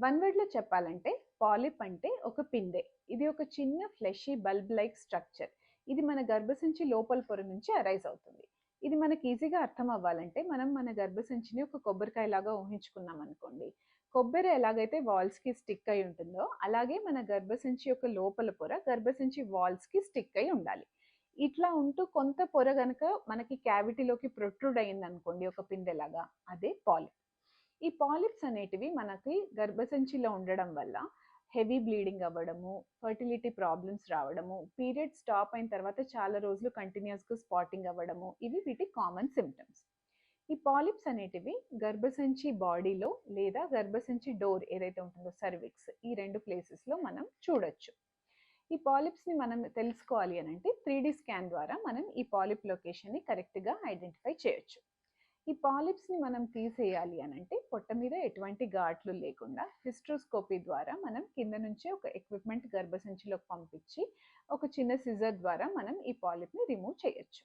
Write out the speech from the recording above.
One వర్డ్‌లో చెప్పాలంటే polyp అంటే ఒక పిందె. ఇది ఒక చిన్న ఫ్లెషీ బల్బ్ లైక్ స్ట్రక్చర్. ఇది మన గర్భసంచి లోపల పొర నుంచి అరైజ్ అవుతుంది. ఇది మనకి ఈజీగా అర్థం అవ్వాలంటే మనం మన గర్భసంచిని ఒక కొబ్బరికాయలాగా ఊహించుకున్నాం అనుకోండి. కొబ్బరి ఎలాగైతే వాల్స్‌కి స్టిక్ అయి ఉంటుందో, అలాగే మన గర్భసంచి యొక్క లోపల పొర గర్భసంచి వాల్స్‌కి స్టిక్ అయి ఉండాలి. ఇట్లా ఉంటూ కొంత పొర గనక మనకి క్యావిటీలోకి ప్రొట్రూడ్ అయిందనుకోండి ఒక పిందెలాగా, అదే పాలిప్. ఈ పాలిప్స్ అనేటివి మనకి గర్భసంచిలో ఉండడం వల్ల హెవీ బ్లీడింగ్ అవ్వడము, ఫర్టిలిటీ ప్రాబ్లమ్స్ రావడము, పీరియడ్ స్టాప్ అయిన తర్వాత చాలా రోజులు కంటిన్యూస్‌గా స్పాటింగ్ అవ్వడము, ఇవి వీటి కామన్ సింప్టమ్స్. ఈ పాలిప్స్ అనేటివి గర్భసంచి బాడీలో లేదా గర్భసంచి డోర్ ఏదైతే ఉంటుందో సర్విక్స్, ఈ 2 ప్లేసెస్‌లో మనం చూడొచ్చు. ఈ పాలిప్స్‌ని మనం తెలుసుకోవాలి అనంటే 3D స్కాన్ ద్వారా మనం ఈ పాలిప్ లొకేషన్‌ని కరెక్ట్‌గా ఐడెంటిఫై చేయొచ్చు. ఈ పాలిప్స్‌ని మనం తీసేయాలి అనంటే పొట్ట మీద ఎటువంటి ఘాట్లు లేకుండా హిస్ట్రోస్కోపీ ద్వారా మనం కింద నుంచే ఒక ఎక్విప్‌మెంట్ గర్భసంచిలోకి పంపించి ఒక చిన్న సిజర్ ద్వారా మనం ఈ పాలిప్‌ని రిమూవ్ చేయొచ్చు.